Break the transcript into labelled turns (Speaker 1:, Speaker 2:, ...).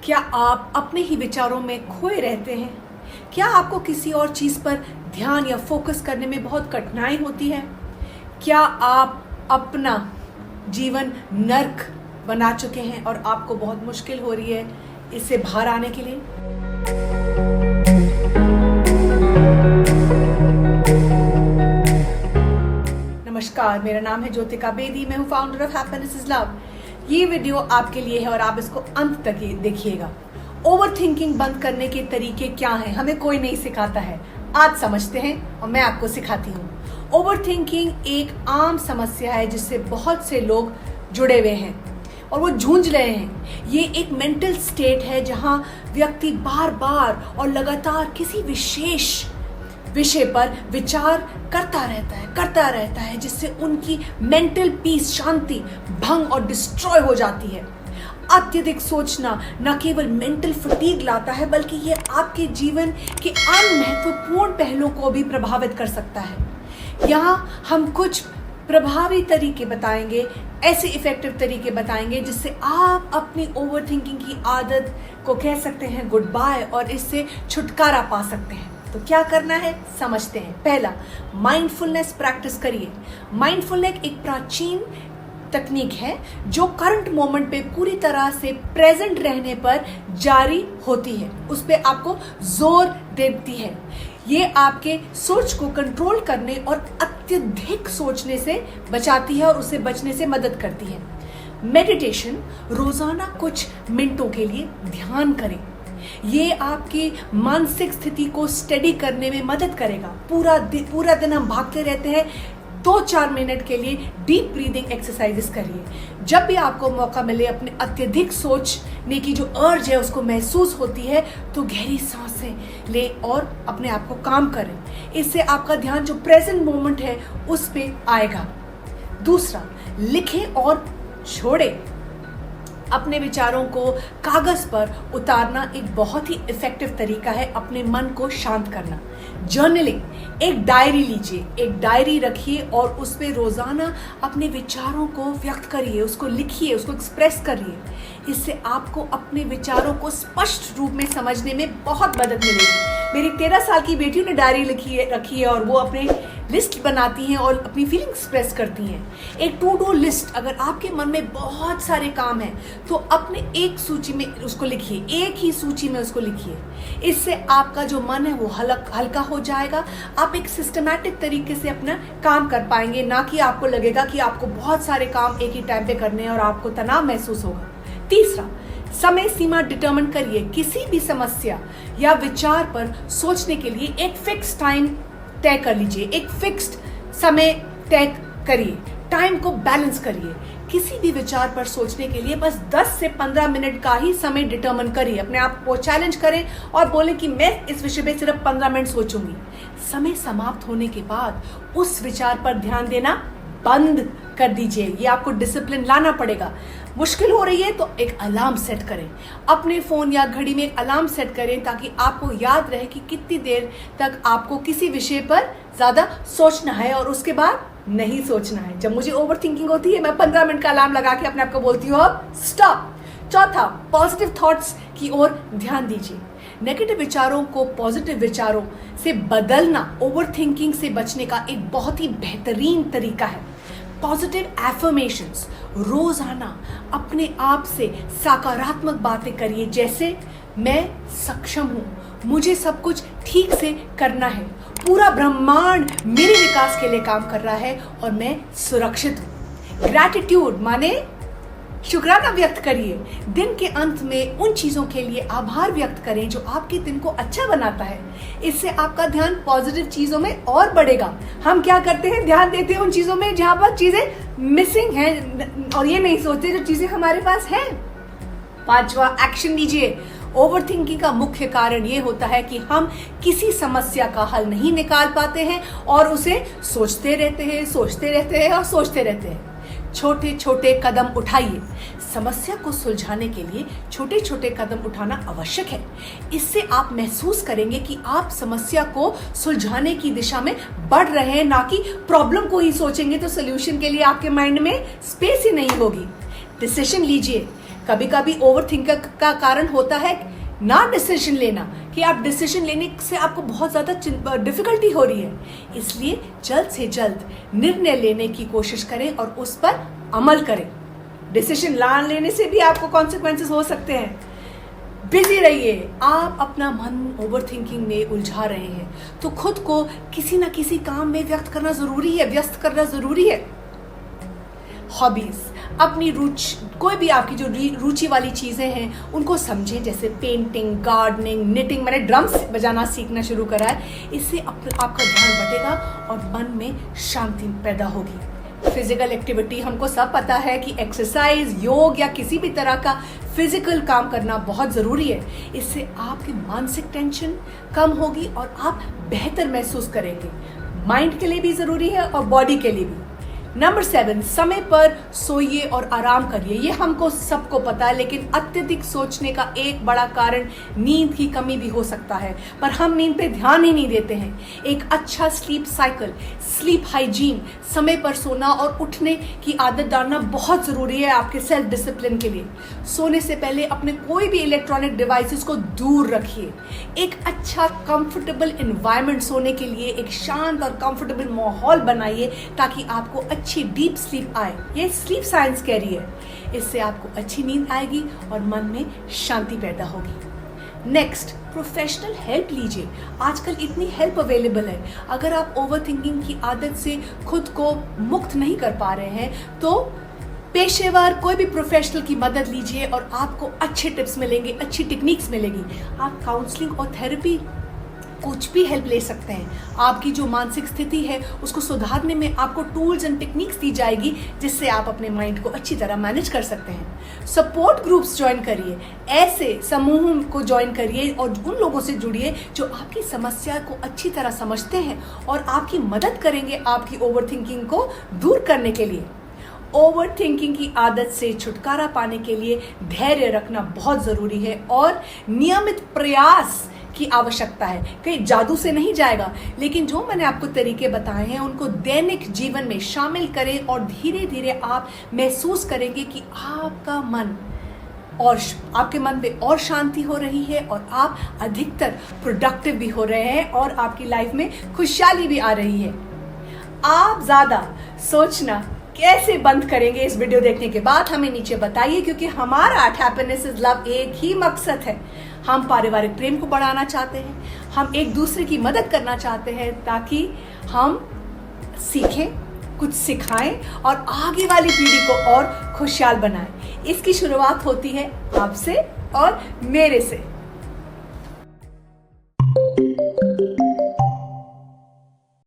Speaker 1: क्या आप अपने ही विचारों में खोए रहते हैं? क्या आपको किसी और चीज़ पर ध्यान या फोकस करने में बहुत कठिनाई होती है? क्या आप अपना जीवन नर्क बना चुके हैं और आपको बहुत मुश्किल हो रही है इससे बाहर आने के लिए? नमस्कार, मेरा नाम है ज्योतिका बेदी। मैं हूँ founder of happiness is love. ये वीडियो आपके लिए है और आप इसको अंत तक देखिएगा। ओवर थिंकिंग बंद करने के तरीके क्या हैं, हमें कोई नहीं सिखाता है। आज समझते हैं और मैं आपको सिखाती हूँ। ओवर थिंकिंग एक आम समस्या है जिससे बहुत से लोग जुड़े हुए हैं और वो जूझ रहे हैं। ये एक मेंटल स्टेट है जहाँ व्यक्ति बार बार और लगातार किसी विशेष विषय पर विचार करता रहता है जिससे उनकी मेंटल पीस, शांति भंग और डिस्ट्रॉय हो जाती है। अत्यधिक सोचना न केवल मेंटल फटीग लाता है बल्कि ये आपके जीवन के अन्य महत्वपूर्ण पहलुओं को भी प्रभावित कर सकता है। यहाँ हम कुछ प्रभावी तरीके बताएंगे, ऐसे इफेक्टिव तरीके बताएंगे जिससे आप अपनी ओवर थिंकिंग की आदत को कह सकते हैं गुड बाय और इससे छुटकारा पा सकते हैं। तो क्या करना है समझते हैं। पहला, माइंडफुलनेस प्रैक्टिस करिए। माइंडफुलनेस एक प्राचीन तकनीक है जो करंट मोमेंट पे पूरी तरह से प्रेजेंट रहने पर जारी होती है, उस पे आपको जोर देती है। ये आपके सोच को कंट्रोल करने और अत्यधिक सोचने से बचाती है और उससे बचने से मदद करती है। मेडिटेशन, रोजाना कुछ मिनटों के लिए ध्यान करें। ये आपकी मानसिक स्थिति को स्टडी करने में मदद करेगा। पूरा दिन हम भागते रहते हैं, 2-4 मिनट के लिए डीप ब्रीदिंग एक्सरसाइजेस करिए। जब भी आपको मौका मिले, अपने अत्यधिक सोचने की जो अर्ज है उसको महसूस होती है तो गहरी सांसें ले और अपने आप को काम करें। इससे आपका ध्यान जो प्रेजेंट मोमेंट है उस पे आएगा। दूसरा, लिखें और छोड़ें। अपने विचारों को कागज पर उतारना एक बहुत ही इफेक्टिव तरीका है अपने मन को शांत करना। जर्नलिंग, एक डायरी लीजिए, एक डायरी रखिए और उस पे रोजाना अपने विचारों को व्यक्त करिए, उसको लिखिए, उसको एक्सप्रेस करिए। इससे आपको अपने विचारों को स्पष्ट रूप में समझने में बहुत मदद मिलेगी। मेरी 13 साल की बेटी ने डायरी रखी है और वो अपने लिस्ट बनाती हैं और अपनी फीलिंग एक्सप्रेस करती हैं। एक टू डू लिस्ट, अगर आपके मन में बहुत सारे काम हैं तो अपने एक सूची में उसको लिखिए, एक ही सूची में उसको लिखिए। इससे आपका जो मन है वो हल्का हो जाएगा। आप एक सिस्टमैटिक तरीके से अपना काम कर पाएंगे, ना कि आपको लगेगा कि आपको बहुत सारे काम एक ही टाइम पे करने हैं और आपको तनाव महसूस होगा। तीसरा, समय सीमा डिटरमिन करिए। किसी भी समस्या या विचार पर सोचने के लिए एक फिक्स टाइम तय कर लीजिए, एक फिक्स्ड समय तय करिए, टाइम को बैलेंस करिए। किसी भी विचार पर सोचने के लिए बस 10 से 15 मिनट का ही समय डिटरमिन करिए। अपने आप को चैलेंज करें और बोलें कि मैं इस विषय पे सिर्फ 15 मिनट सोचूंगी। समय समाप्त होने के बाद उस विचार पर ध्यान देना बंद कर दीजिए। ये आपको डिसिप्लिन लाना पड़ेगा। मुश्किल हो रही है तो एक अलार्म सेट करें। अपने फोन या घड़ी में एक अलार्म सेट करें ताकि आपको याद रहे कि कितनी देर तक आपको किसी विषय पर ज्यादा सोचना है और उसके बाद नहीं सोचना है। जब मुझे ओवर थिंकिंग होती है मैं 15 मिनट का अलार्म लगा के अपने आप को बोलती हूँ अब स्टॉप। चौथा, पॉजिटिव थॉट्स की ओर ध्यान दीजिए। नेगेटिव विचारों को पॉजिटिव विचारों से बदलना ओवर थिंकिंग से बचने का एक बहुत ही बेहतरीन तरीका है। पॉजिटिव एफर्मेशंस, रोजाना अपने आप से सकारात्मक बातें करिए, जैसे मैं सक्षम हूँ, मुझे सब कुछ ठीक से करना है, पूरा ब्रह्मांड मेरे विकास के लिए काम कर रहा है और मैं सुरक्षित हूँ। ग्रैटिट्यूड माने शुक्राना व्यक्त करिए। दिन के अंत में उन चीजों के लिए आभार व्यक्त करें जो आपके दिन को अच्छा बनाता है। इससे आपका ध्यान पॉजिटिव चीजों में और बढ़ेगा। हम क्या करते हैं, ध्यान देते हैं उन चीजों में जहां पर चीजें मिसिंग हैं और ये नहीं सोचते जो चीजें हमारे पास हैं। पांचवा, एक्शन लीजिए। ओवर थिंकिंग का मुख्य कारण ये होता है कि हम किसी समस्या का हल नहीं निकाल पाते हैं और उसे सोचते रहते हैं। छोटे छोटे कदम उठाइए। समस्या को सुलझाने के लिए छोटे छोटे कदम उठाना आवश्यक है। इससे आप महसूस करेंगे कि आप समस्या को सुलझाने की दिशा में बढ़ रहे हैं, ना कि प्रॉब्लम को ही सोचेंगे तो सोल्यूशन के लिए आपके माइंड में स्पेस ही नहीं होगी। डिसीजन लीजिए। कभी कभी ओवर थिंकर का कारण होता है ना डिसीजन लेना, कि आप डिसीजन लेने से आपको बहुत ज़्यादा डिफिकल्टी हो रही है। इसलिए जल्द से जल्द निर्णय लेने की कोशिश करें और उस पर अमल करें। डिसीजन ना लेने से भी आपको कॉन्सिक्वेंसेस हो सकते हैं। बिजी रहिए। आप अपना मन ओवर थिंकिंग में उलझा रहे हैं तो खुद को किसी ना किसी काम में व्यस्त करना ज़रूरी है। हॉबीज, अपनी रुचि, कोई भी आपकी जो रुचि वाली चीज़ें हैं उनको समझें, जैसे पेंटिंग, गार्डनिंग, निटिंग। मैंने ड्रम्स बजाना सीखना शुरू करा है। इससे आपका ध्यान बटेगा और मन में शांति पैदा होगी। फिजिकल एक्टिविटी, हमको सब पता है कि एक्सरसाइज, योग या किसी भी तरह का फिजिकल काम करना बहुत ज़रूरी है। इससे आपकी मानसिक टेंशन कम होगी और आप बेहतर महसूस करेंगे। माइंड के लिए भी ज़रूरी है और बॉडी के लिए भी। नंबर 7, समय पर सोइए और आराम करिए। ये हमको सबको पता है, लेकिन अत्यधिक सोचने का एक बड़ा कारण नींद की कमी भी हो सकता है, पर हम नींद पे ध्यान ही नहीं देते हैं। एक अच्छा स्लीप साइकिल, स्लीप हाइजीन, समय पर सोना और उठने की आदत डालना बहुत ज़रूरी है आपके सेल्फ डिसिप्लिन के लिए। सोने से पहले अपने कोई भी इलेक्ट्रॉनिक डिवाइसेस को दूर रखिए। एक अच्छा कंफर्टेबल एनवायरनमेंट, सोने के लिए एक शांत और कंफर्टेबल माहौल बनाइए ताकि आपको अच्छी डीप स्लीप आए। ये स्लीप साइंस कह रही है। इससे आपको अच्छी नींद आएगी और मन में शांति पैदा होगी। नेक्स्ट, प्रोफेशनल हेल्प लीजिए। आजकल इतनी हेल्प अवेलेबल है। अगर आप ओवर थिंकिंग की आदत से खुद को मुक्त नहीं कर पा रहे हैं तो पेशेवर कोई भी प्रोफेशनल की मदद लीजिए और आपको अच्छे टिप्स मिलेंगे, अच्छी टेक्निक्स मिलेगी। आप काउंसलिंग और थेरेपी कुछ भी हेल्प ले सकते हैं। आपकी जो मानसिक स्थिति है उसको सुधारने में आपको टूल्स एंड टेक्निक्स दी जाएगी, जिससे आप अपने माइंड को अच्छी तरह मैनेज कर सकते हैं। सपोर्ट ग्रुप्स ज्वाइन करिए, ऐसे समूह को ज्वाइन करिए और उन लोगों से जुड़िए जो आपकी समस्या को अच्छी तरह समझते हैं और आपकी मदद करेंगे आपकी ओवर थिंकिंग को दूर करने के लिए। ओवर थिंकिंग की आदत से छुटकारा पाने के लिए धैर्य रखना बहुत ज़रूरी है और नियमित प्रयास की आवश्यकता है। कहीं जादू से नहीं जाएगा, लेकिन जो मैंने आपको तरीके बताए हैं उनको दैनिक जीवन में शामिल करें और धीरे धीरे आप महसूस करेंगे कि आपका मन और आपके मन में और शांति हो रही है और आप अधिकतर प्रोडक्टिव भी हो रहे हैं और आपकी लाइफ में खुशहाली भी आ रही है। आप ज़्यादा सोचना कैसे बंद करेंगे इस वीडियो देखने के बाद हमें नीचे बताइए, क्योंकि हमारा एट हैप्पीनेस इज लव एक ही मकसद है। हम पारिवारिक प्रेम को बढ़ाना चाहते हैं, हम एक दूसरे की मदद करना चाहते हैं ताकि हम सीखें, कुछ सिखाएं और आगे वाली पीढ़ी को और खुशहाल बनाएं। इसकी शुरुआत होती है आपसे और मेरे से।